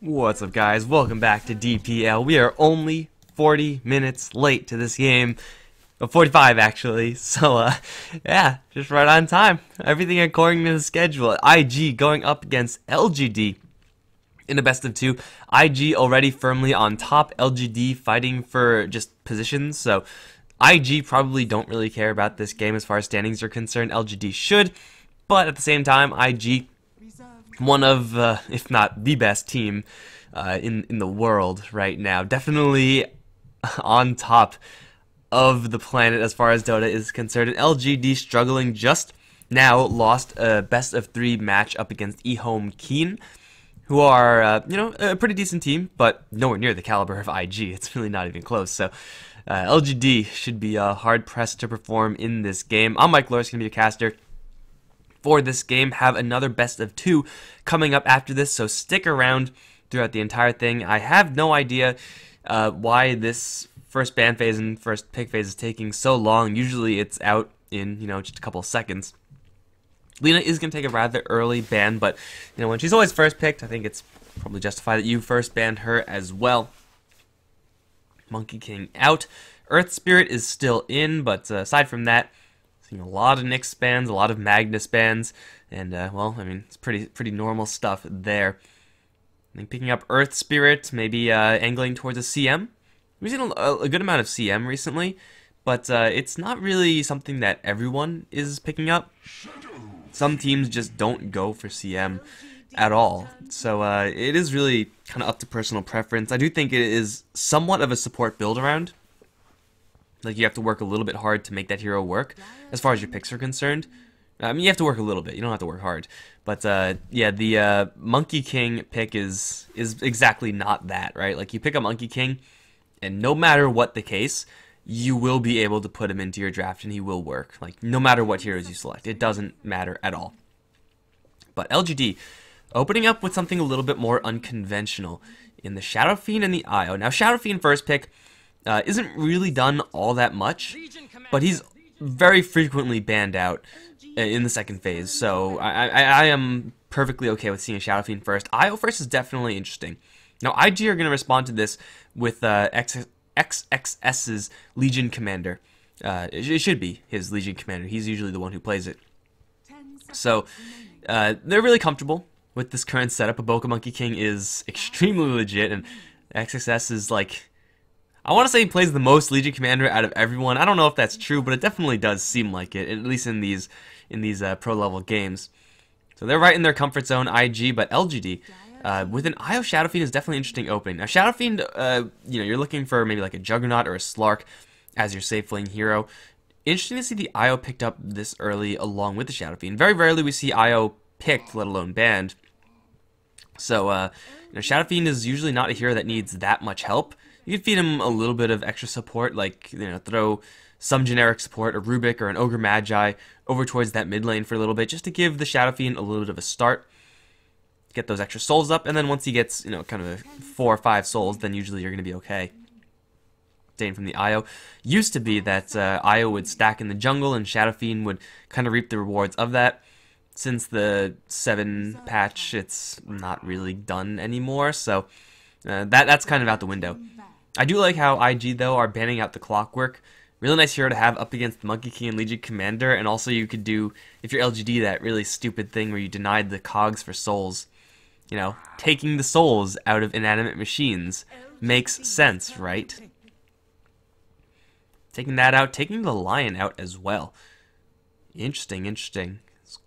What's up, guys? Welcome back to DPL. We are only 40 minutes late to this game. 45 actually, so yeah, just right on time. Everything according to the schedule. IG going up against LGD in a best of two. IG already firmly on top, LGD fighting for just positions, so IG probably don't really care about this game as far as standings are concerned. LGD should, but at the same time, IG one of, if not the best team in the world right now. Definitely on top of the planet as far as Dota is concerned. And LGD struggling just now, lost a best of three match up against eHome Keen, who are, a pretty decent team, but nowhere near the caliber of IG. It's really not even close. So LGD should be hard pressed to perform in this game. I'm Mike Loris, going to be your caster for this game. Have another best of two coming up after this, so stick around throughout the entire thing. I have no idea why this first ban phase and first pick phase is taking so long. Usually it's out in, just a couple of seconds. Lena is going to take a rather early ban, but, when she's always first picked, I think it's probably justified that you first banned her as well. Monkey King out. Earth Spirit is still in, but aside from that, seeing a lot of Nyx bans, a lot of Magnus bans, and, it's pretty normal stuff there. I think picking up Earth Spirit, maybe angling towards a CM. We've seen a good amount of CM recently, but it's not really something that everyone is picking up. Some teams just don't go for CM at all, so it is really kind of up to personal preference. I do think it is somewhat of a support build around. Like, you have to work a little bit hard to make that hero work, as far as your picks are concerned. I mean, you have to work a little bit. You don't have to work hard. But, yeah, the Monkey King pick is exactly not that, right? Like, you pick a Monkey King, and no matter what the case, you will be able to put him into your draft, and he will work. Like, no matter what heroes you select. It doesn't matter at all. But LGD, opening up with something a little bit more unconventional in the Shadow Fiend and the IO. Now, Shadow Fiend first pick isn't really done all that much, but he's very frequently banned out in the second phase, so I am perfectly okay with seeing Shadow Fiend first. IO first is definitely interesting. Now, IG are going to respond to this with XXS's Legion Commander. It should be his Legion Commander. He's usually the one who plays it. So, they're really comfortable with this current setup. A Boca Monkey King is extremely legit, and XXS is like, I want to say he plays the most Legion Commander out of everyone. I don't know if that's true, but it definitely does seem like it, at least in these pro level games. So they're right in their comfort zone, IG, but LGD with an IO Shadow Fiend is definitely an interesting opening. Now Shadow Fiend, you're looking for maybe like a Juggernaut or a Slark as your safe lane hero. Interesting to see the IO picked up this early along with the Shadow Fiend. Very rarely we see IO picked, let alone banned. So Shadow Fiend is usually not a hero that needs that much help. You could feed him a little bit of extra support, like, throw some generic support, a Rubik or an Ogre Magi, over towards that mid lane for a little bit, just to give the Shadow Fiend a little bit of a start. Get those extra souls up, and then once he gets, kind of 4 or 5 souls, then usually you're going to be okay. Staying from the IO. Used to be that IO would stack in the jungle, and Shadow Fiend would kind of reap the rewards of that. Since the 7 patch, it's not really done anymore, so that's kind of out the window. I do like how IG, though, are banning out the Clockwork. Really nice hero to have up against the Monkey King and Legion Commander, and also you could do, if you're LGD, that really stupid thing where you denied the cogs for souls. Taking the souls out of inanimate machines makes sense, right? Taking that out, taking the Lion out as well. Interesting.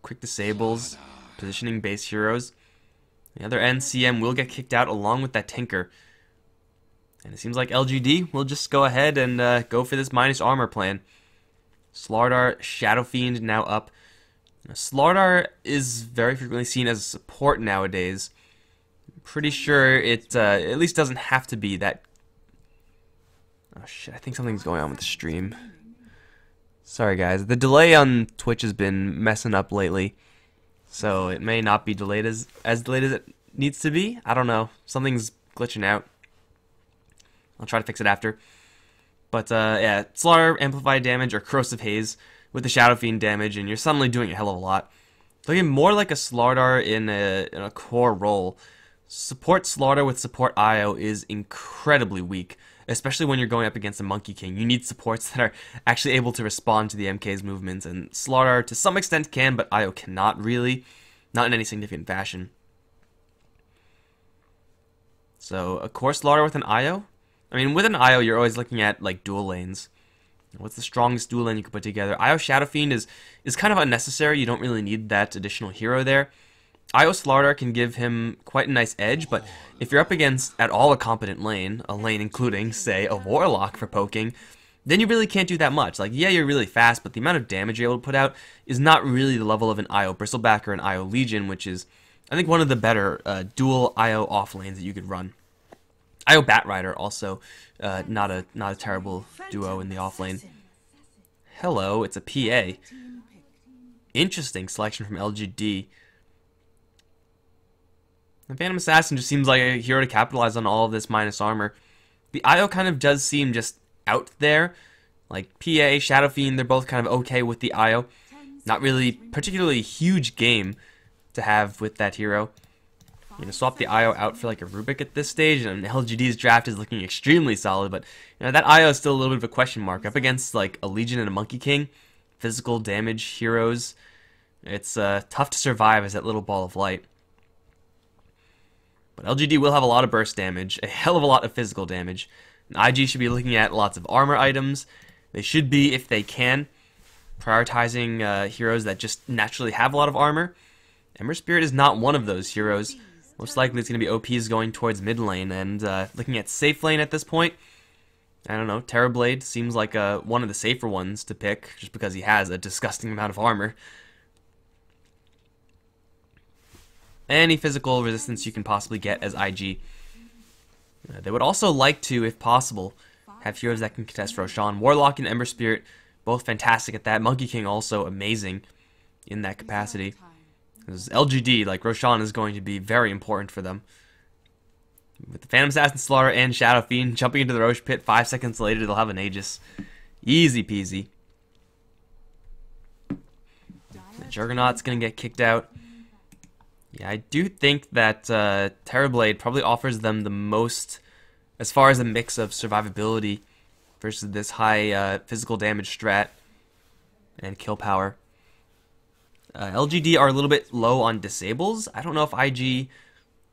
Quick disables, positioning base heroes. The other end, CM will get kicked out along with that Tinker. And it seems like LGD will just go ahead and go for this minus armor plan. Slardar, Shadow Fiend now up. Now, Slardar is very frequently seen as a support nowadays. I'm pretty sure it at least doesn't have to be that. Oh shit, I think something's going on with the stream. Sorry guys, the delay on Twitch has been messing up lately. So it may not be delayed as delayed as it needs to be. I don't know. Something's glitching out. I'll try to fix it after. But yeah, Slaughter, Amplified Damage, or Corrosive Haze with the Shadow Fiend damage, and you're suddenly doing a hell of a lot. Looking more like a Slardar in a core role. Support Slaughter with support IO is incredibly weak, especially when you're going up against a Monkey King. You need supports that are actually able to respond to the MK's movements, and Slaughter to some extent can, but IO cannot really, not in any significant fashion. So, of course, Slaughter with an IO? I mean, with an IO, you're always looking at, like, dual lanes. What's the strongest dual lane you can put together? IO Shadow Fiend is kind of unnecessary. You don't really need that additional hero there. IO Slaughter can give him quite a nice edge, but if you're up against at all a competent lane, a lane including, say, a Warlock for poking, then you really can't do that much. Like, yeah, you're really fast, but the amount of damage you're able to put out is not really the level of an IO Bristleback or an IO Legion, which is, I think, one of the better dual IO off lanes that you could run. IO Batrider also not a terrible duo in the off lane. Hello, it's a PA. Interesting selection from LGD. The Phantom Assassin just seems like a hero to capitalize on all of this minus armor. The IO kind of does seem just out there. Like PA, Shadow Fiend, they're both kind of okay with the IO. Not really particularly huge game to have with that hero. You know, swap the IO out for like a Rubik at this stage, and LGD's draft is looking extremely solid, but you know, that IO is still a little bit of a question mark. Up against like a Legion and a Monkey King, physical damage heroes, it's tough to survive as that little ball of light. But LGD will have a lot of burst damage, a hell of a lot of physical damage. And IG should be looking at lots of armor items. They should be, if they can, prioritizing heroes that just naturally have a lot of armor. Ember Spirit is not one of those heroes. Most likely it's going to be OPs going towards mid lane, and looking at safe lane at this point, I don't know, Terrorblade seems like one of the safer ones to pick, just because he has a disgusting amount of armor. Any physical resistance you can possibly get as IG. They would also like to, if possible, have heroes that can contest Roshan. Warlock and Ember Spirit, both fantastic at that. Monkey King also amazing in that capacity. Because LGD, like Roshan, is going to be very important for them. With the Phantom Assassin, Slaughter, and Shadow Fiend jumping into the Roche Pit, 5 seconds later they'll have an Aegis. Easy peasy. The Juggernaut's going to get kicked out. Yeah, I do think that Terrorblade probably offers them the most as far as a mix of survivability versus this high physical damage strat and kill power. LGD are a little bit low on disables. I don't know if IG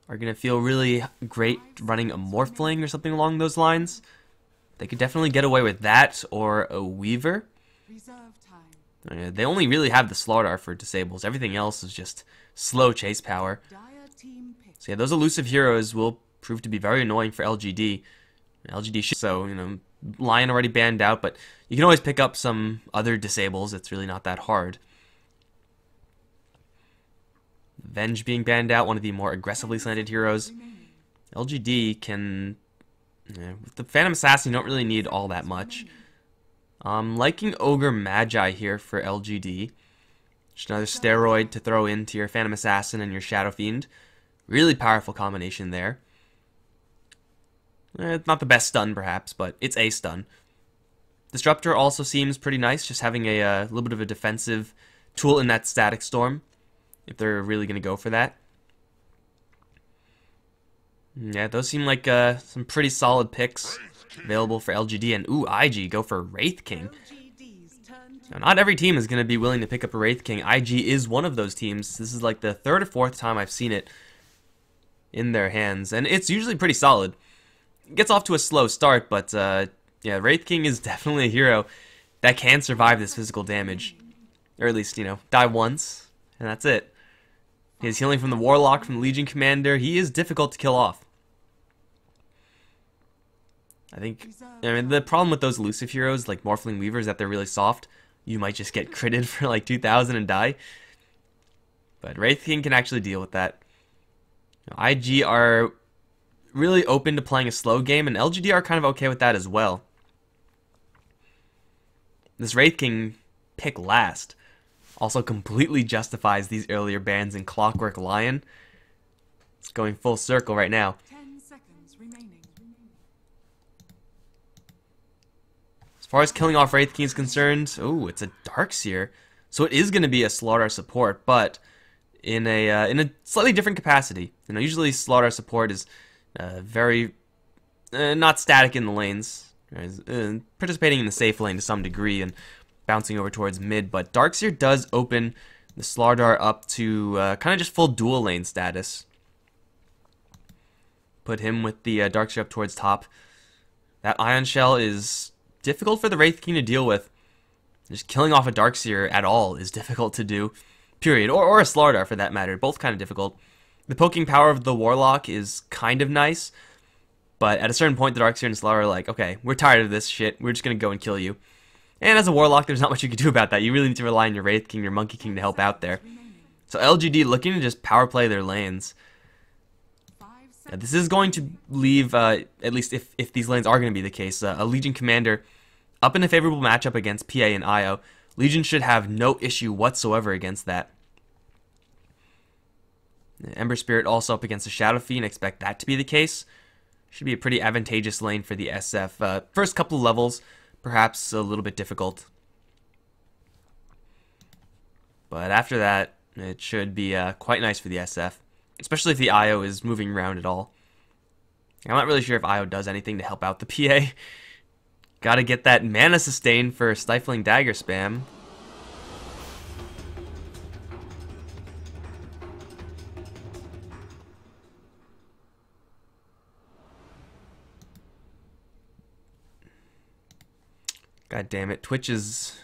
are going to feel really great running a Morphling or something along those lines. They could definitely get away with that or a Weaver. They only really have the Slaughter for disables. Everything else is just slow chase power. So yeah, those elusive heroes will prove to be very annoying for LGD. So, you know, Lion already banned out, but you can always pick up some other disables. It's really not that hard. Venge being banned out, one of the more aggressively slanted heroes. LGD can... with the Phantom Assassin, you don't really need all that much. Liking Ogre Magi here for LGD. Just another steroid to throw into your Phantom Assassin and your Shadow Fiend. Really powerful combination there. It's not the best stun, perhaps, but it's a stun. Disruptor also seems pretty nice, just having a little bit of a defensive tool in that Static Storm, if they're really going to go for that. Yeah, those seem like some pretty solid picks available for LGD. And, ooh, IG, go for Wraith King. Now, not every team is going to be willing to pick up a Wraith King. IG is one of those teams. This is like the third or fourth time I've seen it in their hands, and it's usually pretty solid. It gets off to a slow start, but yeah, Wraith King is definitely a hero that can survive this physical damage. Or at least, you know, die once, and that's it. He has healing from the Warlock, from the Legion Commander. He is difficult to kill off. I mean, the problem with those elusive heroes, like Morphling Weaver, is that they're really soft. You might just get critted for like 2,000 and die. But Wraith King can actually deal with that. You know, IG are really open to playing a slow game, and LGD are kind of okay with that as well. This Wraith King pick last also completely justifies these earlier bans in Clockwork Lion. It's going full circle right now. 10 seconds remaining. As far as killing off Wraith King is concerned, oh, it's a Darkseer. So it is going to be a Slaughter support, but in a slightly different capacity. You know, usually Slaughter support is very not static in the lanes, participating in the safe lane to some degree and bouncing over towards mid. But Darkseer does open the Slardar up to kind of just full dual lane status. Put him with the Darkseer up towards top. That Ion Shell is difficult for the Wraith King to deal with. Just killing off a Darkseer at all is difficult to do, period. Or a Slardar for that matter, both kind of difficult. The poking power of the Warlock is kind of nice, but at a certain point the Darkseer and Slardar are like, okay, we're tired of this shit, we're just going to go and kill you. And as a Warlock, there's not much you can do about that. You really need to rely on your Wraith King, your Monkey King to help out there. So LGD looking to just power play their lanes. This is going to leave, at least if these lanes are going to be the case, a Legion Commander up in a favorable matchup against PA and IO. Legion should have no issue whatsoever against that. Ember Spirit also up against the Shadow Fiend. Expect that to be the case. Should be a pretty advantageous lane for the SF. First couple of levels, perhaps a little bit difficult. But after that, it should be quite nice for the SF. Especially if the IO is moving around at all. I'm not really sure if IO does anything to help out the PA. Gotta get that mana sustain for Stifling Dagger spam. God damn it, Twitch is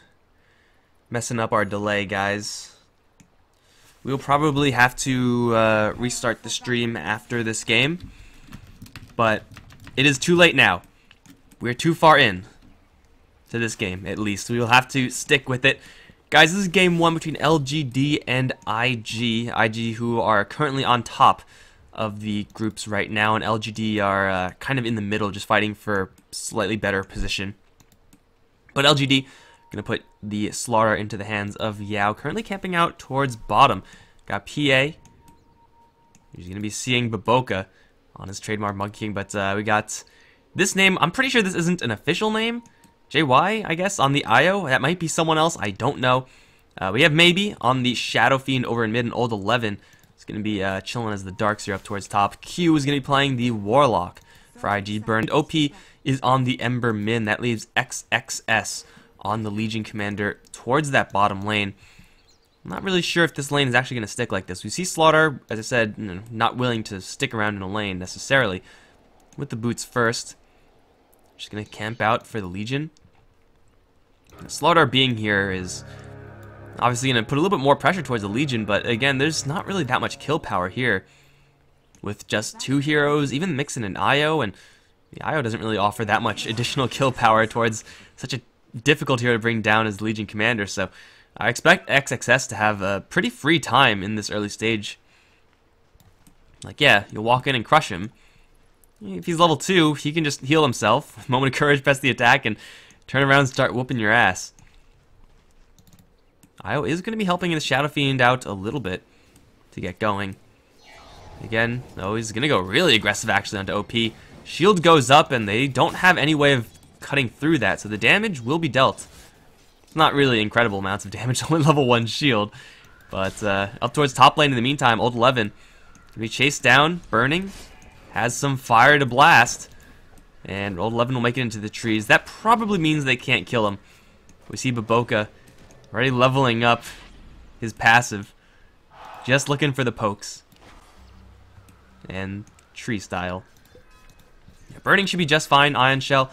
messing up our delay, guys. We'll probably have to restart the stream after this game, but it is too late now. We're too far in to this game, at least. We will have to stick with it. Guys, this is game 1 between LGD and IG. IG, who are currently on top of the groups right now, and LGD are kind of in the middle, just fighting for slightly better position. But LGD gonna put the Slaughter into the hands of Yao, currently camping out towards bottom. Got PA. He's gonna be seeing Baboka on his trademark Monkey King, but we got this name. I'm pretty sure this isn't an official name. JY, I guess, on the IO. That might be someone else. I don't know. We have Maybe on the Shadow Fiend over in mid, and Old 11 is gonna be chilling as the Darkseer up towards top. Q is gonna be playing the Warlock for IG. Burned OP is on the Ember Min. That leaves XXS on the Legion Commander towards that bottom lane. I'm not really sure if this lane is actually going to stick like this. We see Slaughter, as I said, not willing to stick around in a lane necessarily. With the boots first. Just going to camp out for the Legion. Slaughter being here is obviously going to put a little bit more pressure towards the Legion, but again, there's not really that much kill power here. With just 2 heroes, even mixing an IO, and the IO doesn't really offer that much additional kill power towards such a difficult hero to bring down as Legion Commander, so I expect XXS to have a pretty free time in this early stage. Like, yeah, you'll walk in and crush him. If he's level 2, he can just heal himself, moment of courage, press the attack, and turn around and start whooping your ass. IO is going to be helping the Shadow Fiend out a little bit to get going. Again, oh, he's going to go really aggressive actually onto OP. Shield goes up, and they don't have any way of cutting through that, so the damage will be dealt. It's not really incredible amounts of damage, only level 1 shield. But up towards top lane in the meantime, Old 11 can be chased down, burning, has some fire to blast, and Old 11 will make it into the trees. That probably means they can't kill him. We see Baboka already leveling up his passive, just looking for the pokes. And tree style. Yeah, burning should be just fine. Ion Shell.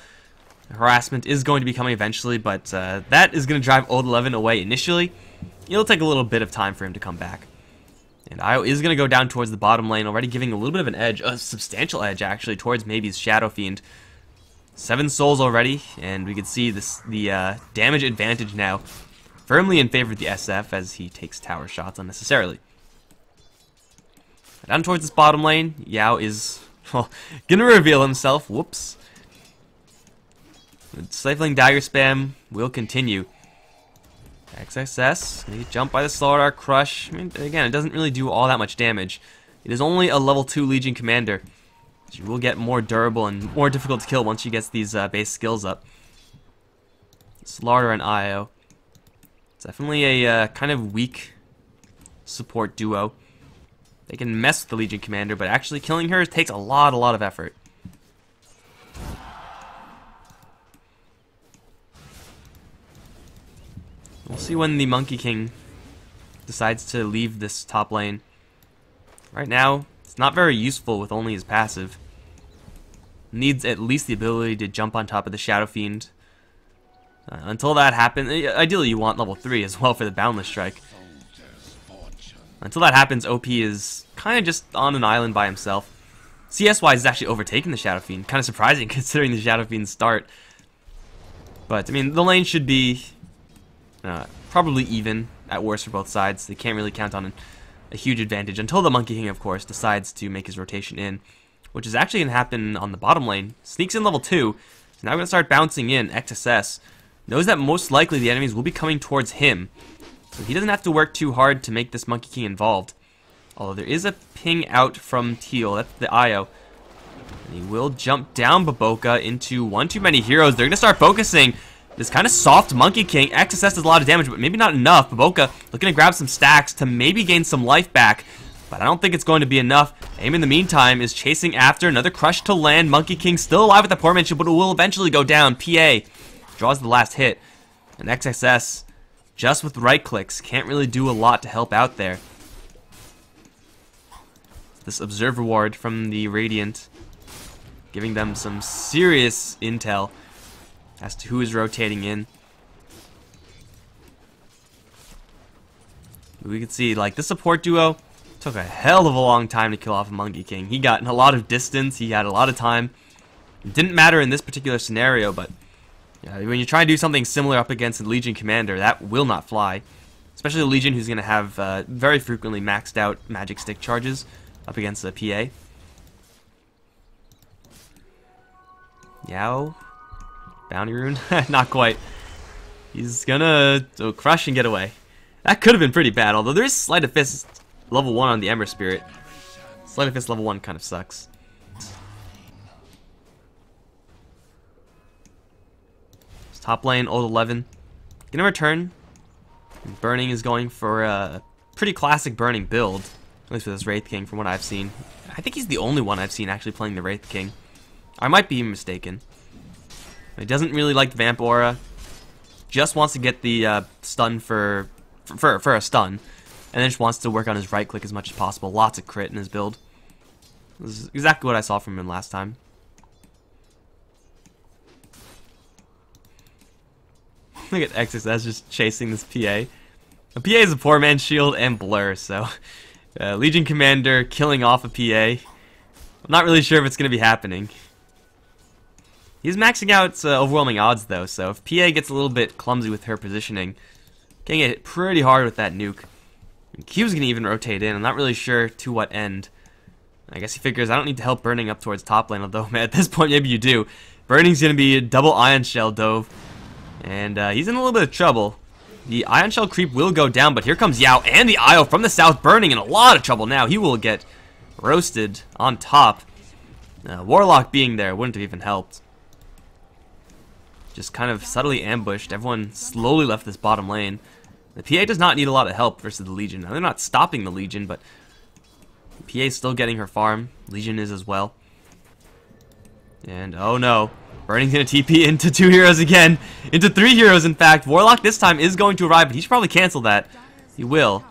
Harassment is going to be coming eventually, but that is going to drive Old 11 away initially. It'll take a little bit of time for him to come back. And IO is going to go down towards the bottom lane, already giving a little bit of an edge, a substantial edge actually, towards Maybe's Shadow Fiend. 7 souls already, and we can see the damage advantage now firmly in favor of the SF as he takes tower shots unnecessarily. Down towards this bottom lane, Yao is, well, going to reveal himself. Whoops. The Stifling Dagger spam will continue. XXS, gonna get jumped by the Slardar Crush. I mean, again, it doesn't really do all that much damage. It is only a level 2 Legion Commander. She will get more durable and more difficult to kill once she gets these base skills up. Slardar and IO. It's definitely a kind of weak support duo. They can mess with the Legion Commander, but actually killing her takes a lot of effort. We'll see when the Monkey King decides to leave this top lane. Right now, it's not very useful with only his passive. Needs at least the ability to jump on top of the Shadow Fiend. Until that happens, ideally you want level 3 as well for the Boundless Strike. Until that happens, OP is kind of just on an island by himself. CS-wise, he's actually overtaken the Shadow Fiend. Kind of surprising considering the Shadow Fiend's start. But, I mean, the lane should be probably even at worst for both sides. They can't really count on a huge advantage until the Monkey King, of course, decides to make his rotation in, which is actually going to happen on the bottom lane. Sneaks in level 2, so now we're going to start bouncing in. XSS knows that most likely the enemies will be coming towards him, so he doesn't have to work too hard to make this Monkey King involved. Although there is a ping out from Teal, that's the IO. And he will jump down Baboka into one too many heroes. They're going to start focusing this kind of soft Monkey King. XSS does a lot of damage, but maybe not enough. Baboka looking to grab some stacks to maybe gain some life back, but I don't think it's going to be enough. Aim in the meantime is chasing after another crush to land. Monkey King still alive with the poor manship, but it will eventually go down. PA draws the last hit, and XSS, just with right clicks, can't really do a lot to help out there. This Observer Ward from the Radiant, giving them some serious intel as to who is rotating in. We can see, like, the support duo took a hell of a long time to kill off a Monkey King. He got in a lot of distance, he had a lot of time. It didn't matter in this particular scenario, but when you try to do something similar up against a Legion Commander, that will not fly. Especially a Legion who's going to have very frequently maxed out magic stick charges up against a PA. Yao. Bounty rune? Not quite. He's gonna crush and get away. That could have been pretty bad, although there is Sleight of Fist level 1 on the Ember Spirit. Sleight of Fist level 1 kind of sucks. Top lane, old 11. Gonna return. Burning is going for a pretty classic Burning build, at least for this Wraith King from what I've seen. I think he's the only one I've seen actually playing the Wraith King. I might be mistaken. He doesn't really like the Vamp Aura. Just wants to get the stun for a stun. And then just wants to work on his right click as much as possible. Lots of crit in his build. This is exactly what I saw from him last time. Look at XSS just chasing this PA. A PA is a poor man's shield and blur, so Legion Commander killing off a PA. I'm not really sure if it's going to be happening. He's maxing out overwhelming odds though, so if PA gets a little bit clumsy with her positioning, can get hit pretty hard with that nuke. Q's going to even rotate in. I'm not really sure to what end. I guess he figures I don't need to help Burning up towards top lane, although at this point maybe you do. Burning's going to be a double Ion Shell dove. And he's in a little bit of trouble. The Ion Shell creep will go down, but here comes Yao and the IO from the south. Burning in a lot of trouble now. He will get roasted on top. Warlock being there wouldn't have even helped. Just kind of subtly ambushed. Everyone slowly left this bottom lane. The PA does not need a lot of help versus the Legion. Now, they're not stopping the Legion, but PA is still getting her farm. Legion is as well. And, oh no. Burning's going to TP into 2 heroes again. Into 3 heroes, in fact. Warlock this time is going to arrive, but he should probably cancel that. He will.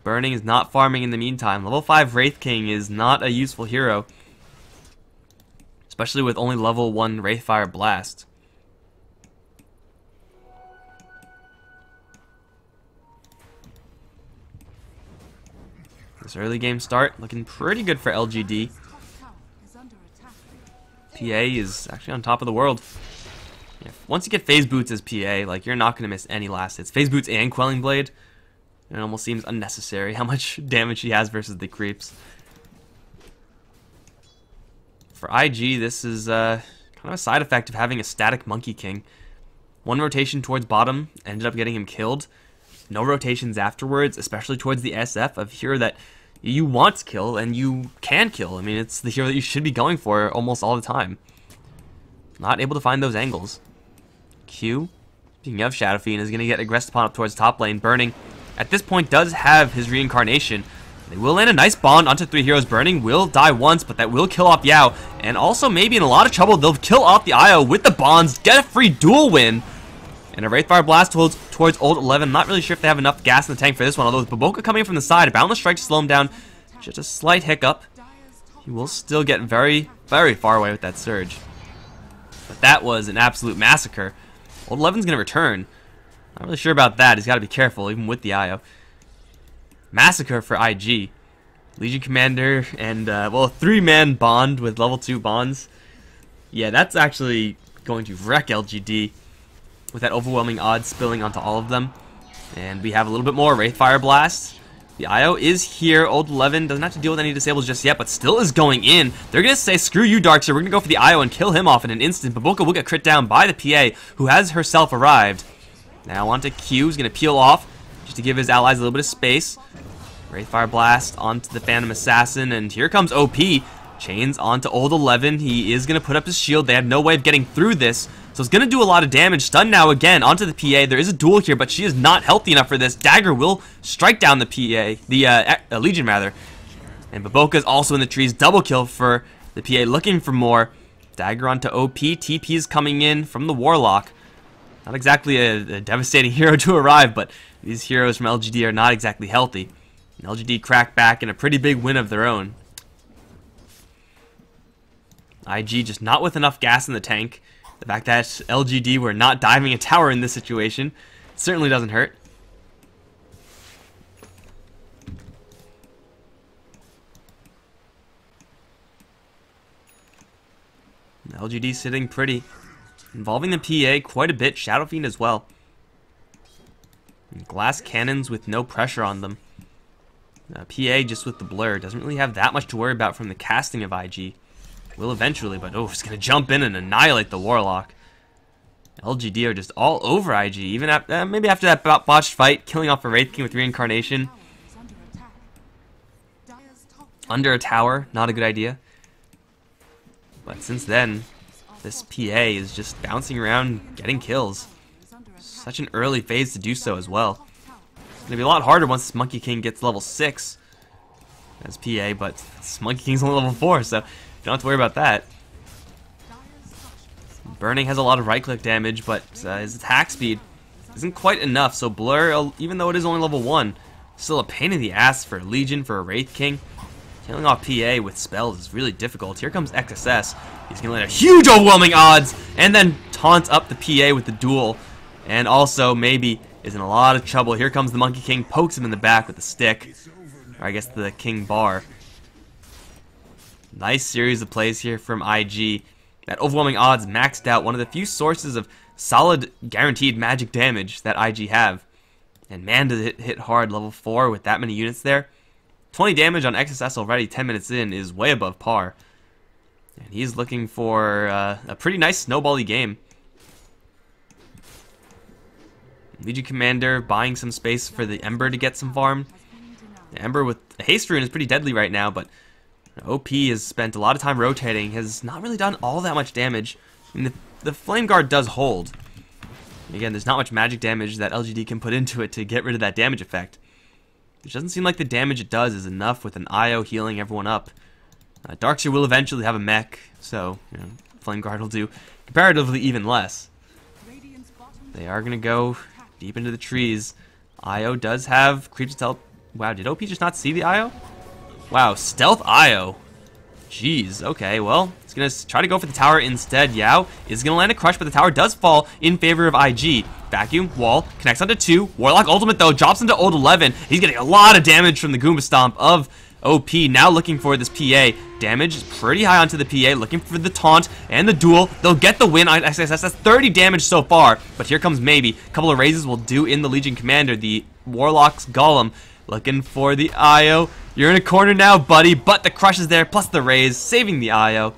Burning is not farming in the meantime. Level 5 Wraith King is not a useful hero. Especially with only level 1 Wraithfire Blast. This early game start looking pretty good for LGD. PA is actually on top of the world. Yeah, once you get Phase Boots as PA, like, you're not going to miss any last hits. Phase Boots and Quelling Blade, it almost seems unnecessary how much damage he has versus the creeps. For IG, this is kind of a side effect of having a static Monkey King. One rotation towards bottom ended up getting him killed. No rotations afterwards, especially towards the SF, of hero that you want to kill and you can kill. I mean, it's the hero that you should be going for almost all the time. Not able to find those angles. Q, speaking of Shadow Fiend, is going to get aggressed upon up towards top lane. Burning at this point does have his reincarnation. They will land a nice bond onto 3 heroes. Burning will die once, but that will kill off Yao. And also maybe in a lot of trouble, they'll kill off the IO with the bonds, get a free duel win. And a Wraithfire Blast towards Old 11. Not really sure if they have enough gas in the tank for this one, although with Baboka coming in from the side, a Boundless Strike to slow him down. Just a slight hiccup. He will still get very, very far away with that Surge. But that was an absolute massacre. Old 11's going to return. Not really sure about that. He's got to be careful, even with the IO. Massacre for IG. Legion Commander and, well, a 3-man bond with level 2 bonds. Yeah, that's actually going to wreck LGD with that overwhelming odds spilling onto all of them. And we have a little bit more Wraithfire Blast. The IO is here. Old 11 doesn't have to deal with any disables just yet, but still is going in. They're going to say, screw you, Darkseer. We're going to go for the IO and kill him off in an instant. Baboka will get crit down by the PA, who has herself arrived. Now onto Q, who's going to peel off just to give his allies a little bit of space. Wraithfire Blast onto the Phantom Assassin, and here comes OP. Chains onto Old 11. He is going to put up his shield. They have no way of getting through this, so it's going to do a lot of damage. Stun now again onto the PA. There is a duel here, but she is not healthy enough for this. Dagger will strike down the PA, the Legion rather. And Baboka is also in the trees. Double kill for the PA, looking for more. Dagger onto OP. TP is coming in from the Warlock. Not exactly a devastating hero to arrive, but these heroes from LGD are not exactly healthy. And LGD cracked back in a pretty big win of their own. IG just not with enough gas in the tank. The fact that LGD were not diving a tower in this situation certainly doesn't hurt. LGD sitting pretty. Involving the PA quite a bit. Shadow Fiend as well. And glass cannons with no pressure on them. PA just with the blur. Doesn't really have that much to worry about from the casting of IG. Will eventually, but oh, it's going to jump in and annihilate the Warlock. LGD are just all over IG, even after, maybe after that botched fight, killing off a Wraith King with Reincarnation. Under a tower, not a good idea. But since then, this PA is just bouncing around, getting kills. Such an early phase to do so as well. It's going to be a lot harder once this Monkey King gets level 6 as PA, but this Monkey King's only level 4, so don't have to worry about that. Burning has a lot of right-click damage, but his attack speed isn't quite enough, so Blur, even though it is only level 1, still a pain in the ass for Legion, for a Wraith King. Killing off PA with spells is really difficult. Here comes XSS. He's going to land a huge overwhelming odds, and then taunt up the PA with the duel, and also maybe is in a lot of trouble. Here comes the Monkey King, pokes him in the back with the stick, or I guess the King Bar. Nice series of plays here from IG. That overwhelming odds maxed out, one of the few sources of solid guaranteed magic damage that IG have. And man, does it hit hard. Level 4 with that many units there. 20 damage on XSS already 10 minutes in is way above par. And he's looking for a pretty nice snowbally game. Legion Commander buying some space for the Ember to get some farm. The Ember with a haste rune is pretty deadly right now, but OP has spent a lot of time rotating, has not really done all that much damage. I mean, the Flame Guard does hold. Again, there's not much magic damage that LGD can put into it to get rid of that damage effect. It doesn't seem like the damage it does is enough with an IO healing everyone up. Darkseer will eventually have a mech, so Flame Guard will do comparatively even less. They are going to go deep into the trees. IO does have creeps to tell. Wow, did OP just not see the IO? Wow, stealth IO. Jeez, okay, well, he's going to try to go for the tower instead. Yao is going to land a crush, but the tower does fall in favor of IG. Vacuum, wall, connects onto 2. Warlock ultimate, though, drops into Old 11. He's getting a lot of damage from the Goomba Stomp of OP. Now looking for this PA. Damage is pretty high onto the PA, looking for the taunt and the duel. They'll get the win on XSS. That's 30 damage so far, but here comes maybe. A couple of raises will do in the Legion Commander. The Warlock's Golem looking for the IO. You're in a corner now, buddy, but the crush is there, plus the raise, saving the IO.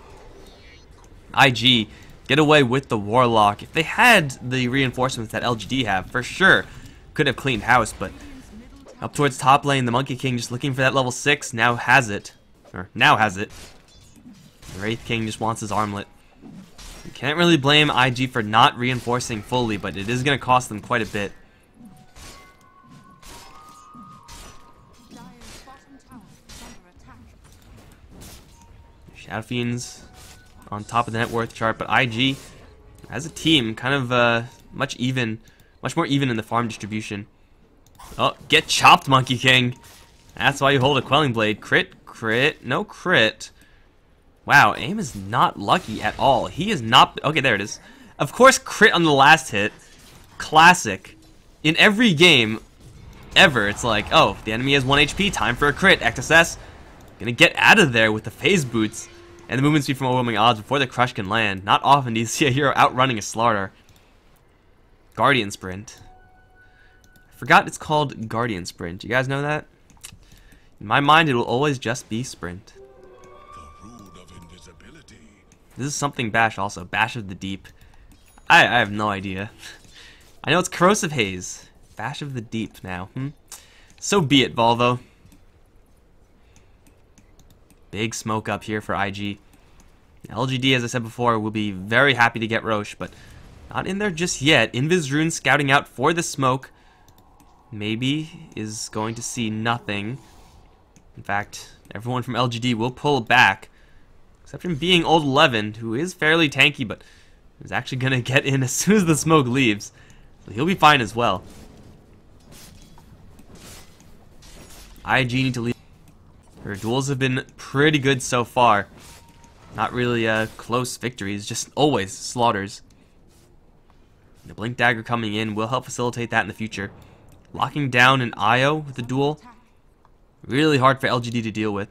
IG get away with the Warlock. If they had the reinforcements that LGD have, for sure, could have cleaned house, but up towards top lane, the Monkey King just looking for that level 6, now has it. The Wraith King just wants his armlet. You can't really blame IG for not reinforcing fully, but it is going to cost them quite a bit. Shadow Fiends on top of the net worth chart, but IG, as a team, kind of much more even in the farm distribution. Oh, get chopped, Monkey King. That's why you hold a Quelling Blade. Crit, crit, no crit. Wow, aim is not lucky at all. He is not... Okay, there it is. Of course, crit on the last hit. Classic. In every game ever, it's like, oh, the enemy has 1 HP, time for a crit. XSS, gonna get out of there with the phase boots and the movement speed from overwhelming odds before the crush can land. Not often do you see a hero outrunning a Slardar. Guardian Sprint. I forgot it's called Guardian Sprint. You guys know that? In my mind, it will always just be Sprint. This is something Bash also. Bash of the Deep. I have no idea. I know it's Corrosive Haze. Bash of the Deep now. So be it, Volvo. Big smoke up here for IG. LGD, as I said before, will be very happy to get Roche, but not in there just yet. Invis Rune scouting out for the smoke. Maybe is going to see nothing. In fact, everyone from LGD will pull back. Except for being Old 11, who is fairly tanky, but is actually going to get in as soon as the smoke leaves. So he'll be fine as well. IG need to leave. Her duels have been pretty good so far. Not really close victories, just always slaughters. The Blink Dagger coming in will help facilitate that in the future. Locking down an IO with the duel. Really hard for LGD to deal with.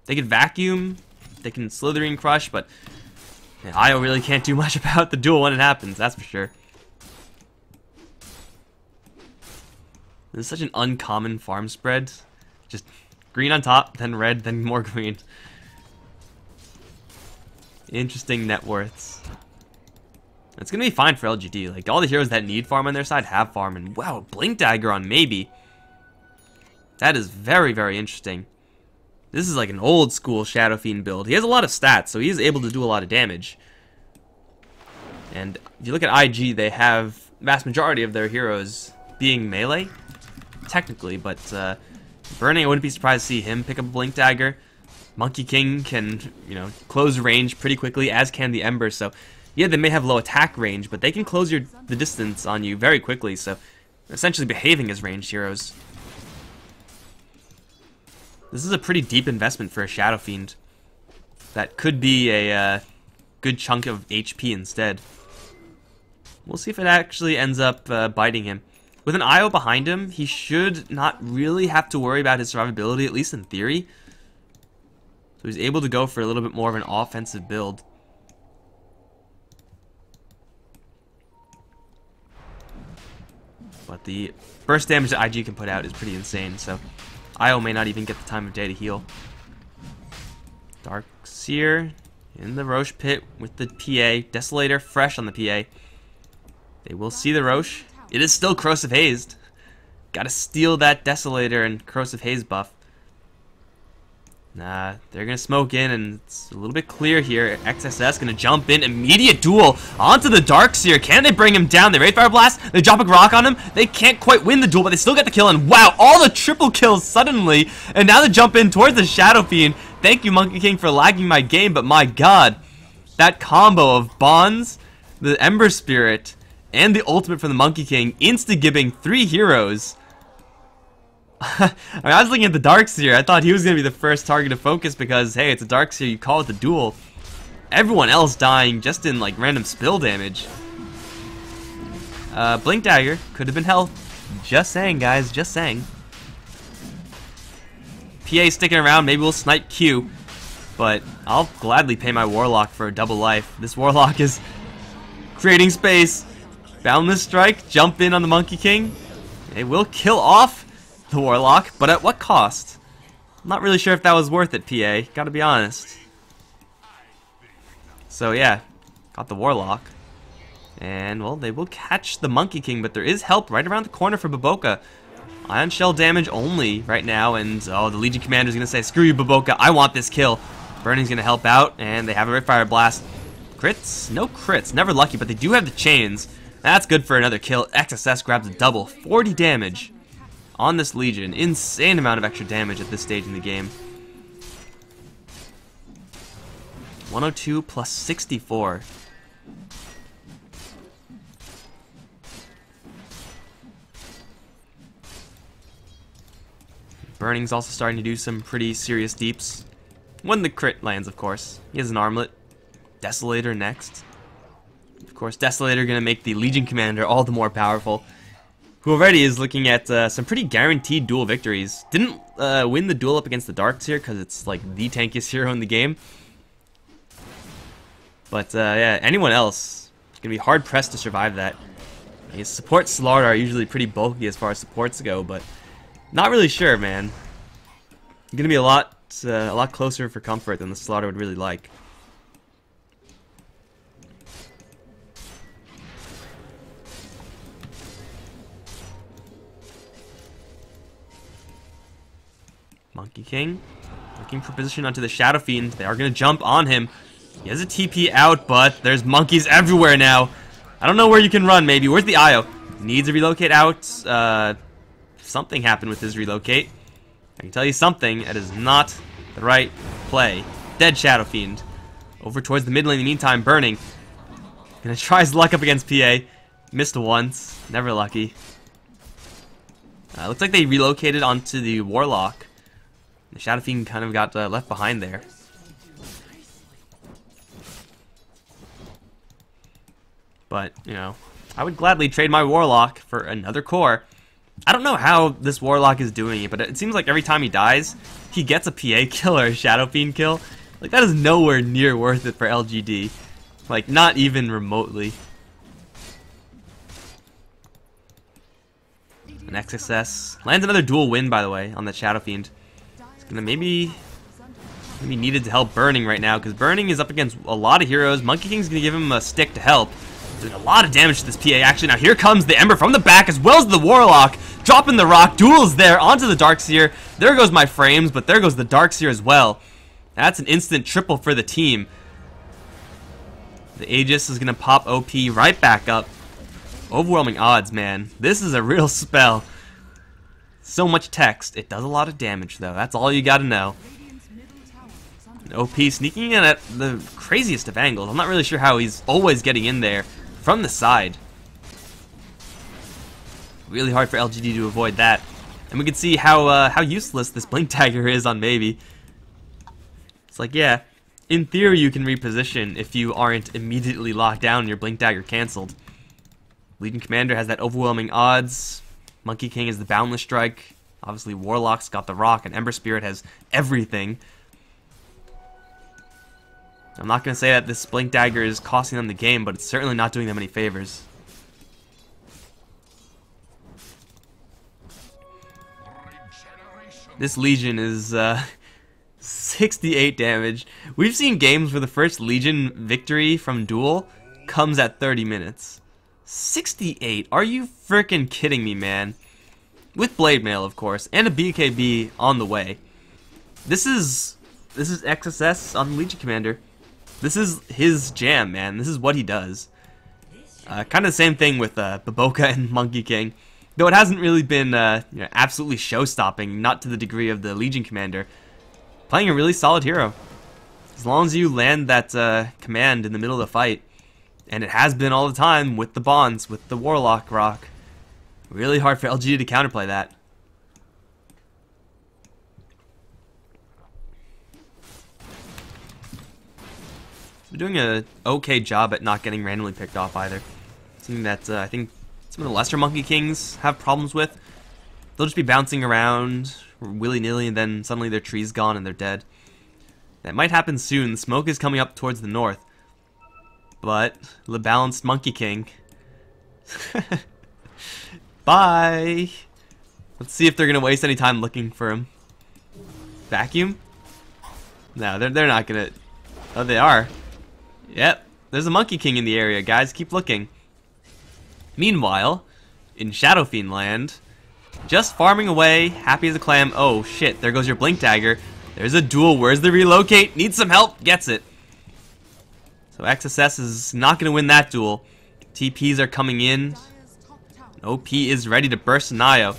They can vacuum. They can Slithering Crush, but IO really can't do much about the duel when it happens, that's for sure. This is such an uncommon farm spread. Just green on top, then red, then more green. Interesting net worths. It's going to be fine for LGD. Like, all the heroes that need farm on their side have farm. And wow, Blink Dagger on maybe. That is very, very interesting. This is like an old school Shadow Fiend build. He has a lot of stats, so he is able to do a lot of damage. And if you look at IG, they have vast majority of their heroes being melee, technically, but Burning, I wouldn't be surprised to see him pick up a Blink Dagger. Monkey King can, you know, close range pretty quickly, as can the Ember, so yeah, they may have low attack range, but they can close the distance on you very quickly, so essentially behaving as ranged heroes. This is a pretty deep investment for a Shadow Fiend. That could be a good chunk of HP instead. We'll see if it actually ends up biting him. With an IO behind him, he should not really have to worry about his survivability, at least in theory. So he's able to go for a little bit more of an offensive build. But the burst damage that IG can put out is pretty insane, so IO may not even get the time of day to heal. Dark Seer in the Roche pit with the PA. Desolator fresh on the PA. They will see the Roche. It is still Corrosive Hazed. Gotta steal that Desolator and Corrosive Haze buff. Nah, they're gonna smoke in, and it's a little bit clear here. XSS gonna jump in, immediate duel onto the Darkseer. Can they bring him down? They Wraith Fire Blast, they drop a rock on him. They can't quite win the duel, but they still get the kill, and wow, all the triple kills suddenly. And now they jump in towards the Shadow Fiend. Thank you, Monkey King, for lagging my game, but my god, that combo of Bonds, the Ember Spirit, and the ultimate from the Monkey King, insta-gibbing 3 heroes. I mean, I was looking at the Darkseer. I thought he was going to be the first target to focus because, hey, it's a Darkseer, you call it the duel. Everyone else dying just in, like, random spill damage. Blink Dagger could have been health. Just saying, guys, just saying. PA sticking around, maybe we'll snipe Q. But I'll gladly pay my Warlock for a double life. This Warlock is creating space. Boundless Strike, jump in on the Monkey King. It will kill off the Warlock, but at what cost? I'm not really sure if that was worth it, PA. Gotta be honest. So yeah, got the Warlock. And, well, they will catch the Monkey King, but there is help right around the corner for Baboka. Ion Shell damage only right now, and oh, the Legion Commander is going to say, screw you, Baboka, I want this kill. Burning's going to help out, and they have a Red Fire Blast. Crits? No crits. Never lucky, but they do have the chains. That's good for another kill. XSS grabs a double. 40 damage on this Legion. Insane amount of extra damage at this stage in the game. 102 plus 64. Burning's also starting to do some pretty serious deeps. When the crit lands, of course. He has an armlet. Desolator next. Of course, Desolator gonna make the Legion Commander all the more powerful, who already is looking at some pretty guaranteed duel victories. Didn't win the duel up against the Darks here because it's like the tankiest hero in the game. But yeah, anyone else is gonna be hard pressed to survive that. His support Slardar are usually pretty bulky as far as supports go, but not really sure, man. Gonna be a lot closer for comfort than the Slardar would really like. Monkey King looking for position onto the Shadow Fiend. They are gonna jump on him. He has a TP out, but there's monkeys everywhere now. I don't know where you can run. Maybe where's the IO? Needs a relocate out. Something happened with his relocate. I can tell you something. It is not the right play. Dead Shadow Fiend. Over towards the mid lane in the meantime, Burning. Gonna try his luck up against PA. Missed once. Never lucky. Looks like they relocated onto the Warlock. The Shadow Fiend kind of got left behind there. But, you know, I would gladly trade my Warlock for another core. I don't know how this Warlock is doing it, but it seems like every time he dies, he gets a PA kill or a Shadow Fiend kill. Like, that is nowhere near worth it for LGD. Like, not even remotely. An XSS. Lands another dual win, by the way, on that Shadow Fiend. It's gonna maybe needed to help Burning right now, because Burning is up against a lot of heroes. Monkey King's gonna give him a stick to help. Doing a lot of damage to this PA, actually. Now here comes the Ember from the back, as well as the Warlock. Dropping the rock. Duels there onto the Darkseer. There goes my frames, but there goes the Darkseer as well. That's an instant triple for the team. The Aegis is gonna pop OP right back up. Overwhelming odds, man. This is a real spell. So much text. It does a lot of damage, though. That's all you gotta know. OP sneaking in at the craziest of angles. I'm not really sure how he's always getting in there from the side. Really hard for LGD to avoid that. And we can see how useless this Blink Dagger is on Maybe. It's like, yeah, in theory you can reposition if you aren't immediately locked down and your Blink Dagger cancelled. Legion Commander has that overwhelming odds. Monkey King is the Boundless Strike. Obviously Warlock's got the Rock, and Ember Spirit has everything. I'm not going to say that this Blink Dagger is costing them the game, but it's certainly not doing them any favors. This Legion is 68 damage. We've seen games where the first Legion victory from duel comes at 30 minutes. 68? Are you freaking kidding me, man? With Blade Mail, of course, and a BKB on the way. This is XSS on Legion Commander. This is his jam, man. This is what he does. Kind of the same thing with Baboka and Monkey King. Though it hasn't really been you know, absolutely show-stopping, not to the degree of the Legion Commander. Playing a really solid hero. As long as you land that command in the middle of the fight. And it has been all the time with the Bonds, with the Warlock Rock. Really hard for LGD to counterplay that. We're doing a okay job at not getting randomly picked off either. Something that I think some of the lesser Monkey Kings have problems with. They'll just be bouncing around willy-nilly and then suddenly their tree's gone and they're dead. That might happen soon. The smoke is coming up towards the north. But the balanced Monkey King. Bye! Let's see if they're going to waste any time looking for him. Vacuum? No, they're not going to... Oh, they are. Yep, there's a Monkey King in the area, guys. Keep looking. Meanwhile, in Shadow Fiend land, just farming away, happy as a clam. Oh, shit, there goes your Blink Dagger. There's a duel. Where's the relocate? Needs some help. Gets it. So XSS is not going to win that duel. TPs are coming in. OP is ready to burst an IO.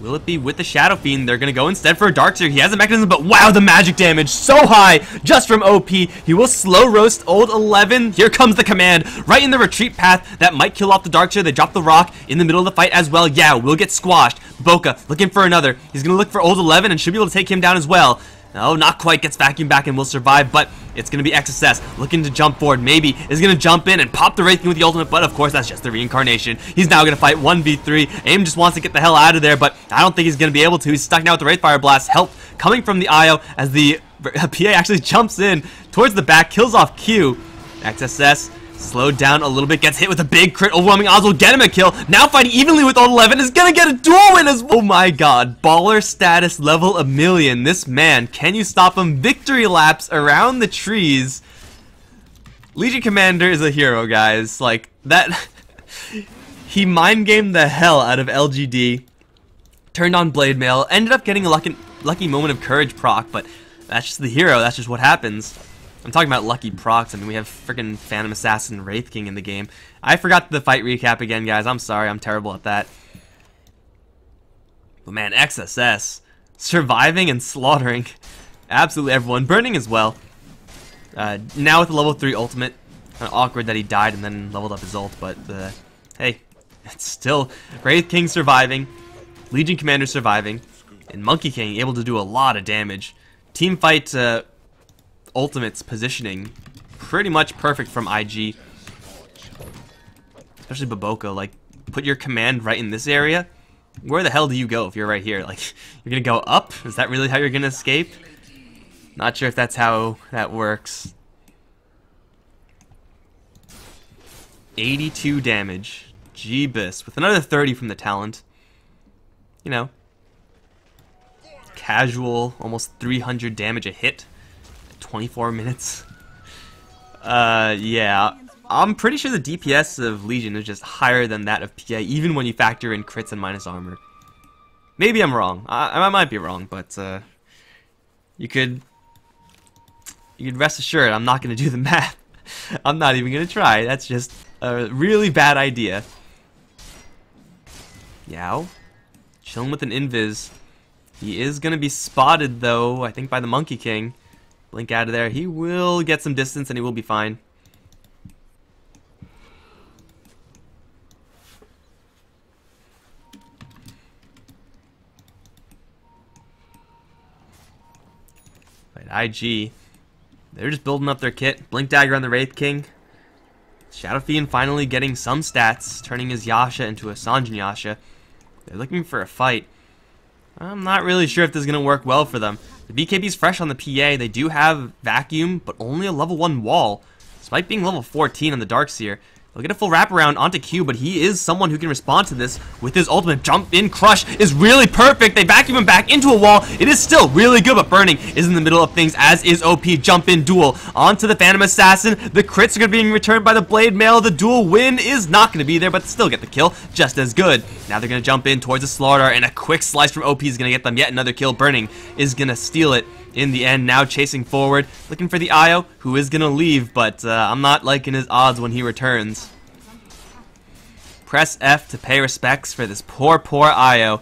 Will it be with the Shadow Fiend? They're going to go instead for a Darkseer. He has a mechanism, but wow, the magic damage so high just from OP. He will slow roast old 11. Here comes the command right in the retreat path that might kill off the Darkseer. They drop the rock in the middle of the fight as well. Yeah, will get squashed. Boca looking for another. He's going to look for old 11 and should be able to take him down as well. No, not quite. Gets vacuumed back and will survive, but it's going to be XSS looking to jump forward. Maybe is going to jump in and pop the Wraith King with the ultimate, but of course that's just the reincarnation. He's now going to fight 1v3. Aim just wants to get the hell out of there, but I don't think he's going to be able to. He's stuck now with the Wraithfire Blast. Help coming from the IO as the PA actually jumps in towards the back, kills off Q. XSS slowed down a little bit, gets hit with a big crit. Overwhelming odds will get him a kill. Now fighting evenly with old 11 is gonna get a duel win as well. Oh my god, baller status level 1,000,000. This man, can you stop him? Victory laps around the trees. Legion Commander is a hero, guys. Like that. He mind gamed the hell out of LGD, turned on Blade Mail, ended up getting a lucky moment of courage proc, but that's just the hero. That's just what happens. I'm talking about lucky procs. I mean, we have freaking Phantom Assassin and Wraith King in the game. I forgot the fight recap again, guys. I'm sorry. I'm terrible at that. But man, XSS surviving and slaughtering absolutely everyone. Burning as well. Now with the level 3 ultimate. Kind of awkward that he died and then leveled up his ult, but hey, it's still Wraith King surviving, Legion Commander surviving, and Monkey King able to do a lot of damage. Team fight ultimates positioning pretty much perfect from IG, especially Baboka. Like, put your command right in this area. Where the hell do you go if you're right here? Like, you're gonna go up? Is that really how you're gonna escape? Not sure if that's how that works. 82 damage. Jeebus. With another 30 from the talent. You know, casual, almost 300 damage a hit. 24 minutes. Yeah. I'm pretty sure the DPS of Legion is just higher than that of PA, even when you factor in crits and minus armor. Maybe I'm wrong. I might be wrong, but you could rest assured I'm not going to do the math. I'm not even going to try. That's just a really bad idea. Yow. Chilling with an invis. He is going to be spotted, though, I think by the Monkey King. Blink out of there. He will get some distance and he will be fine. But IG, they're just building up their kit. Blink Dagger on the Wraith King. Shadow Fiend finally getting some stats, turning his Yasha into a Sanjin Yasha. They're looking for a fight. I'm not really sure if this is going to work well for them. The BKB's fresh on the PA. They do have Vacuum, but only a level 1 wall. Despite being level 14 on the Darkseer. They'll get a full wraparound onto Q, but he is someone who can respond to this with his ultimate. Jump in crush is really perfect. They vacuum him back into a wall. It is still really good, but Burning is in the middle of things, as is OP. Jump in duel onto the Phantom Assassin. The crits are going to be being returned by the Blade Mail. The duel win is not going to be there, but still get the kill just as good. Now they're going to jump in towards the Slaughter, and a quick slice from OP is going to get them yet another kill. Burning is going to steal it in the end. Now chasing forward, looking for the IO, who is going to leave, but I'm not liking his odds when he returns. Press F to pay respects for this poor IO.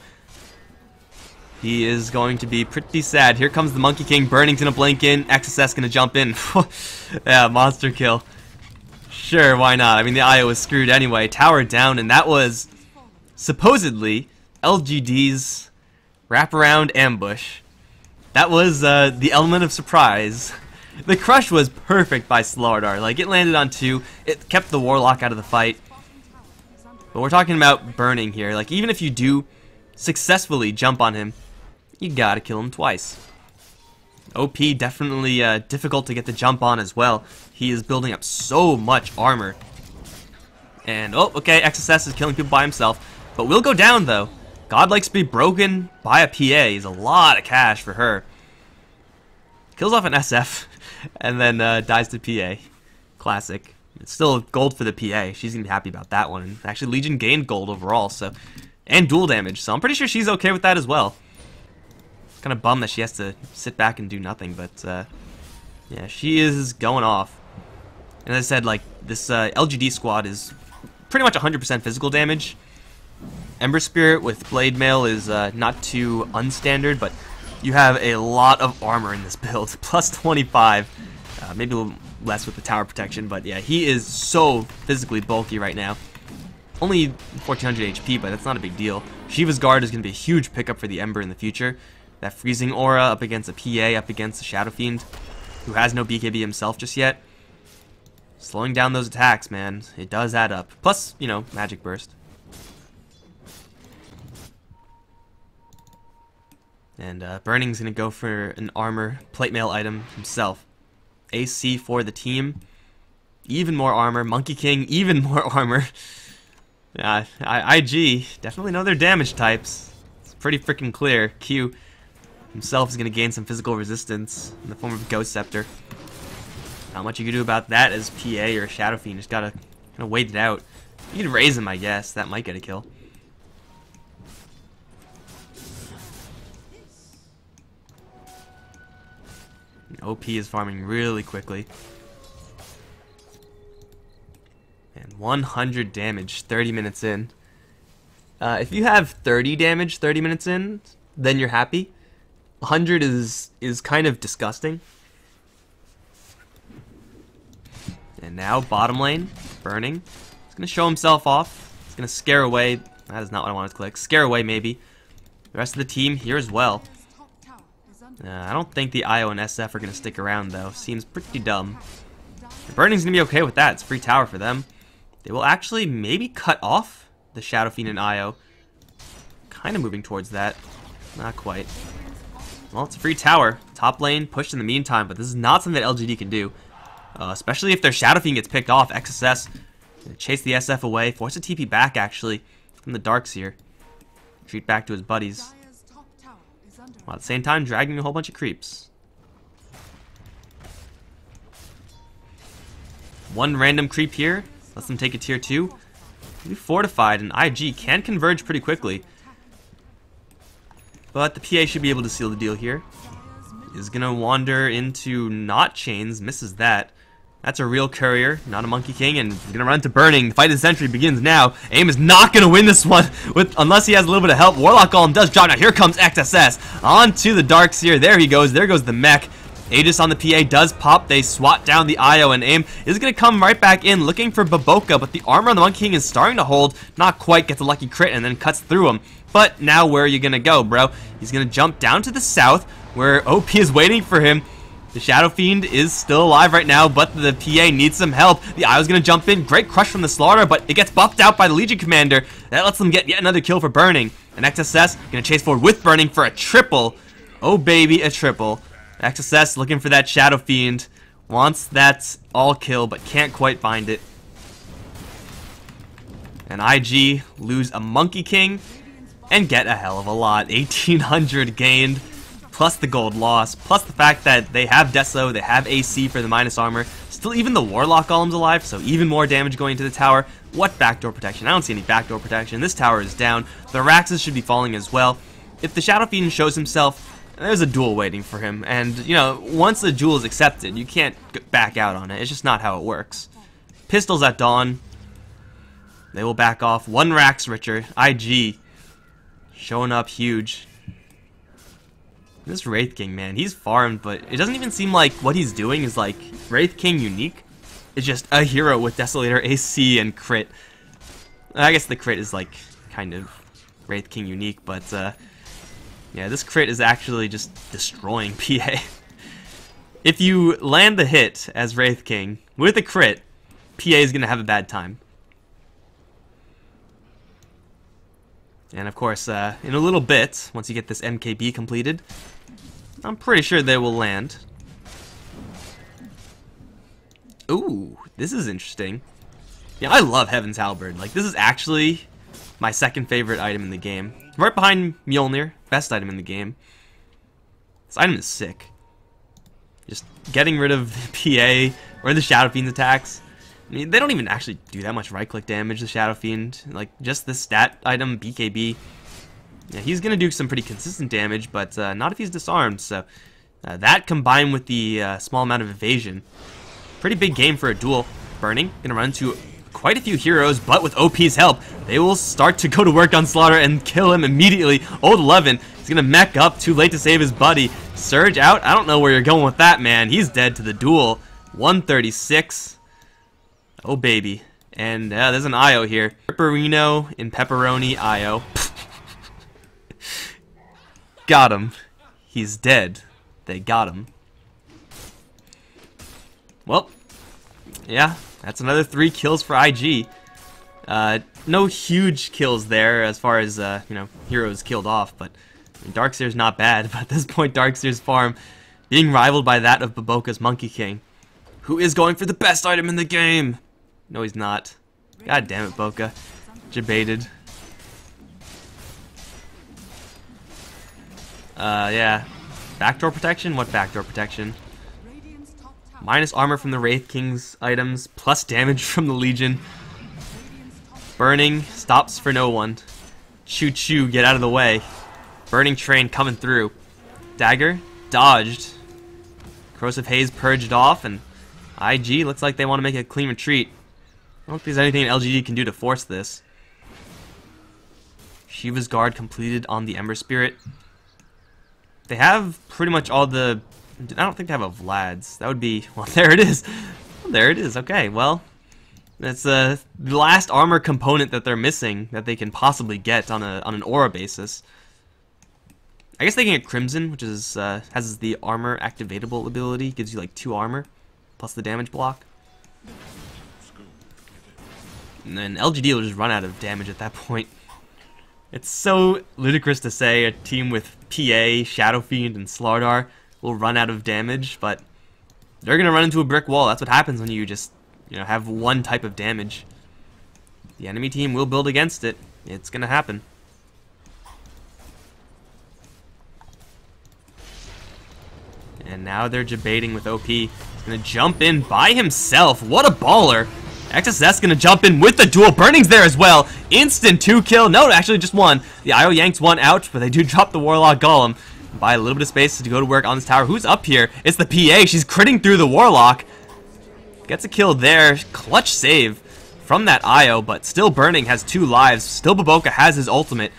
He is going to be pretty sad. Here comes the Monkey King. Burning's gonna blink in. XSS gonna jump in. Yeah, monster kill. Sure, why not? I mean, the IO was screwed anyway. Tower down, and that was supposedly LGD's wraparound ambush. That was the element of surprise. The crush was perfect by Slardar. Like, it landed on 2. It kept the Warlock out of the fight. But we're talking about Burning here. Like, even if you do successfully jump on him, you gotta kill him twice. OP definitely difficult to get the jump on as well. He is building up so much armor. And, oh, okay, XSS is killing people by himself. But will go down, though. God likes to be broken by a PA. He's a lot of cash for her. Kills off an SF, and then dies to PA. Classic. It's still gold for the PA. She's gonna be happy about that one. And actually, Legion gained gold overall, so, and dual damage. So I'm pretty sure she's okay with that as well. It's kind of bummed that she has to sit back and do nothing, but yeah, she is going off. And as I said, like, this LGD squad is pretty much 100% physical damage, Ember Spirit with Blade Mail is not too unstandard, but you have a lot of armor in this build. Plus 25. Maybe a little less with the tower protection, but yeah, he is so physically bulky right now. Only 1400 HP, but that's not a big deal. Shiva's Guard is going to be a huge pickup for the Ember in the future. That freezing aura up against a PA, up against the Shadow Fiend, who has no BKB himself just yet. Slowing down those attacks, man, it does add up. Plus, you know, Magic Burst. And Burning's going to go for an armor plate mail item himself. AC for the team. Even more armor. Monkey King, even more armor. IG definitely know their damage types. It's pretty freaking clear. Q himself is going to gain some physical resistance in the form of Ghost Scepter. Not much you can do about that as PA or Shadow Fiend. Just gotta kind of wait it out. You can raise him, I guess. That might get a kill. OP is farming really quickly. And 100 damage 30 minutes in. If you have 30 damage 30 minutes in, then you're happy. 100 is kind of disgusting. And now bottom lane, Burning. He's going to show himself off. He's going to scare away. That is not what I wanted to click. Scare away maybe. The rest of the team here as well. I don't think the IO and SF are going to stick around though. Seems pretty dumb. The Burning's going to be okay with that. It's free tower for them. They will actually maybe cut off the Shadow Fiend and IO. Kind of moving towards that. Not quite. Well, it's a free tower. Top lane pushed in the meantime, but this is not something that LGD can do. Especially if their Shadow Fiend gets picked off. XSS chase the SF away. Force a TP back actually from the Darks here. Retreat back to his buddies. While at the same time dragging a whole bunch of creeps. One random creep here. Lets them take a tier 2. Be fortified, and IG can converge pretty quickly. But the PA should be able to seal the deal here. Is going to wander into not chains. Misses that. That's a real courier, not a Monkey King, and he's going to run to Burning. The fight of the century begins now. AIM is not going to win this one unless he has a little bit of help. Warlock Golem does drop. Now here comes XSS onto the Darks here. There he goes. There goes the mech. Aegis on the PA does pop. They swat down the IO, and AIM is going to come right back in looking for Baboka, but the armor on the Monkey King is starting to hold. Not quite. Gets a lucky crit and then cuts through him. But now where are you going to go, bro? He's going to jump down to the south where OP is waiting for him. The Shadow Fiend is still alive right now, but the PA needs some help. The IO's going to jump in. Great crush from the Slaughter, but it gets buffed out by the Legion Commander. That lets them get yet another kill for Burning. And XSS going to chase forward with Burning for a triple. Oh, baby, a triple. XSS looking for that Shadow Fiend. Wants that all kill, but can't quite find it. And IG lose a Monkey King and get a hell of a lot. 1800 gained. Plus the gold loss, plus the fact that they have Deso, they have AC for the minus armor. Still, even the Warlock Golem's alive, so even more damage going to the tower. What backdoor protection? I don't see any backdoor protection. This tower is down. The Raxes should be falling as well. If the Shadow Fiend shows himself, there's a duel waiting for him. And, you know, once the duel is accepted, you can't back out on it. It's just not how it works. Pistols at dawn. They will back off. One Rax richer. IG showing up huge. This Wraith King, man, he's farmed, but it doesn't even seem like what he's doing is like Wraith King unique. It's just a hero with Desolator, AC, and crit. I guess the crit is like kind of Wraith King unique, but yeah, this crit is actually just destroying PA. If you land the hit as Wraith King with a crit, PA is going to have a bad time. And of course, in a little bit, once you get this MKB completed, I'm pretty sure they will land. Ooh, this is interesting. Yeah, I love Heaven's Halberd. Like, this is actually my second favorite item in the game. Right behind Mjolnir, best item in the game. This item is sick. Just getting rid of the PA or the Shadow Fiend's attacks. I mean, they don't even actually do that much right-click damage, the Shadow Fiend. Like, just the stat item, BKB. Yeah, he's going to do some pretty consistent damage, but not if he's disarmed. So that combined with the small amount of evasion. Pretty big game for a duel. Burning, going to run to quite a few heroes, but with OP's help, they will start to go to work on Slaughter and kill him immediately. Old 11 is going to mech up, too late to save his buddy. Surge out, I don't know where you're going with that, man. He's dead to the duel. 136. Oh, baby. And there's an IO here. Ripperino in Pepperoni IO. Got him. He's dead. They got him. Well, yeah, that's another 3 kills for IG. No huge kills there as far as, heroes killed off, but Darkseer's not bad. But at this point, Darkseer's farm being rivaled by that of Baboka's Monkey King, who is going for the best item in the game. No, he's not. God damn it, Boka. Jebaited. Yeah. Backdoor protection? What backdoor protection? Minus armor from the Wraith King's items, plus damage from the Legion. Burning stops for no one. Choo choo, get out of the way. Burning train coming through. Dagger dodged. Corrosive Haze purged off, and IG looks like they want to make a clean retreat. I don't think there's anything LGD can do to force this. Shiva's Guard completed on the Ember Spirit. They have pretty much all the... I don't think they have a Vlad's. That would be... Well, there it is. There it is. Okay, well... That's the last armor component that they're missing that they can possibly get on an aura basis. I guess they can get Crimson, which is has the armor activatable ability. Gives you like 2 armor, plus the damage block. And then LGD will just run out of damage at that point. It's so ludicrous to say a team with PA, Shadow Fiend, and Slardar will run out of damage, but they're gonna run into a brick wall. That's what happens when you just, have one type of damage. The enemy team will build against it. It's gonna happen. And now they're debating with OP. He's gonna jump in by himself. What a baller! XSS gonna jump in with the duel. Burning's there as well. Instant 2 kill. No, actually just 1. The IO yanks 1 out, but they do drop the Warlock Golem. Buy a little bit of space to go to work on this tower. Who's up here? It's the PA. She's critting through the Warlock. Gets a kill there. Clutch save from that IO, but still Burning has 2 lives. Still Baboka has his ultimate.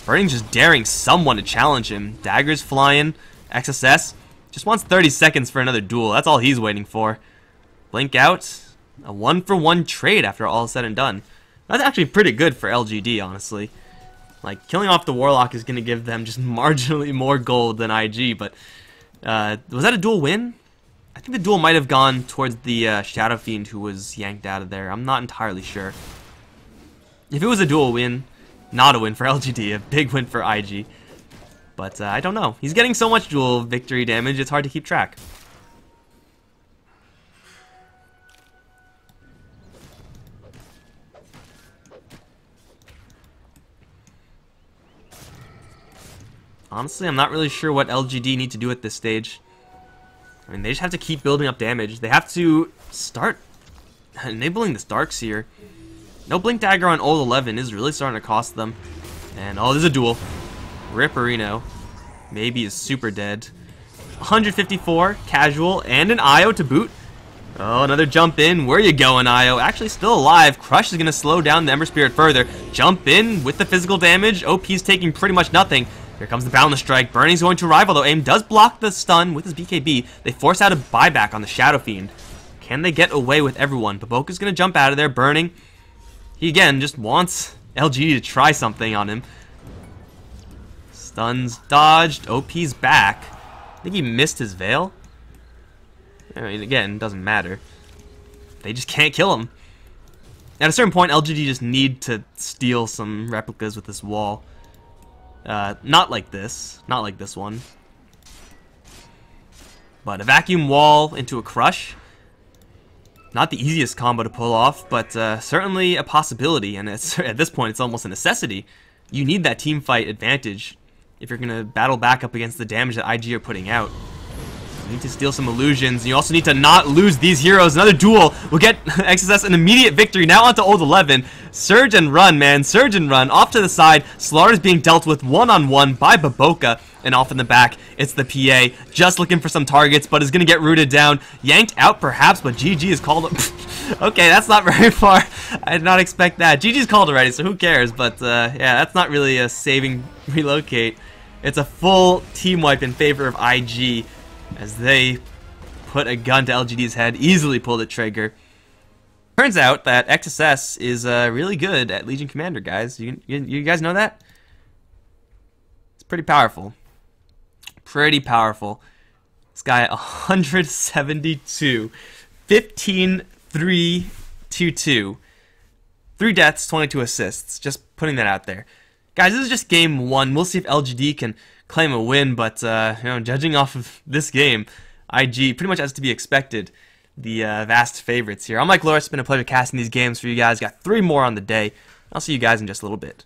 Burning's just daring someone to challenge him. Daggers flying. XSS just wants 30 seconds for another duel. That's all he's waiting for. Blink out. A 1-for-1 trade after all is said and done. That's actually pretty good for LGD, honestly. Like, killing off the Warlock is going to give them just marginally more gold than IG, but... was that a duel win? I think the duel might have gone towards the Shadow Fiend who was yanked out of there. I'm not entirely sure. If it was a duel win, not a win for LGD, a big win for IG. But I don't know. He's getting so much duel victory damage, it's hard to keep track. Honestly, I'm not really sure what LGD need to do at this stage. I mean, they just have to keep building up damage. They have to start enabling this Darkseer. No Blink Dagger on Old 11 is really starting to cost them. And, oh, there's a duel. Ripperino. Maybe is super dead. 154, casual, and an IO to boot. Oh, another jump in. Where you going, IO? Actually still alive. Crush is going to slow down the Ember Spirit further. Jump in with the physical damage. OP's taking pretty much nothing. Here comes the Boundless Strike. Burning's going to arrive, although AIM does block the stun with his BKB. They force out a buyback on the Shadow Fiend. Can they get away with everyone? Baboka's going to jump out of there. Burning. He, again, just wants LGD to try something on him. Stuns dodged. OP's back. I think he missed his Veil. I mean, again, it doesn't matter. They just can't kill him. At a certain point, LGD just need to steal some replicas with this wall. Not like this. Not like this one. But a vacuum wall into a crush. Not the easiest combo to pull off, but certainly a possibility. And it's, at this point, it's almost a necessity. You need that team fight advantage if you're going to battle back up against the damage that IG are putting out. You need to steal some illusions. You also need to not lose these heroes. Another duel will get XSS an immediate victory. Now onto Old 11. Surge and run, man. Surge and run. Off to the side. Slaughter's being dealt with one-on-one by Baboka. And off in the back, it's the PA. Just looking for some targets, but is going to get rooted down. Yanked out, perhaps, but GG is called up. Okay, that's not very far. I did not expect that. GG's called already, so who cares? But yeah, that's not really a saving relocate. It's a full team wipe in favor of IG as they put a gun to LGD's head, easily pull the trigger. Turns out that XSS is really good at Legion Commander, guys. You guys know that? It's pretty powerful. Pretty powerful. This guy, 172. 15, 3, 2, 2. 3 deaths, 22 assists. Just putting that out there. Guys, this is just game 1. We'll see if LGD can claim a win, but judging off of this game, IG pretty much as to be expected. The vast favorites here. I'm Mike Loris. It's been a pleasure casting these games for you guys. Got 3 more on the day. I'll see you guys in just a little bit.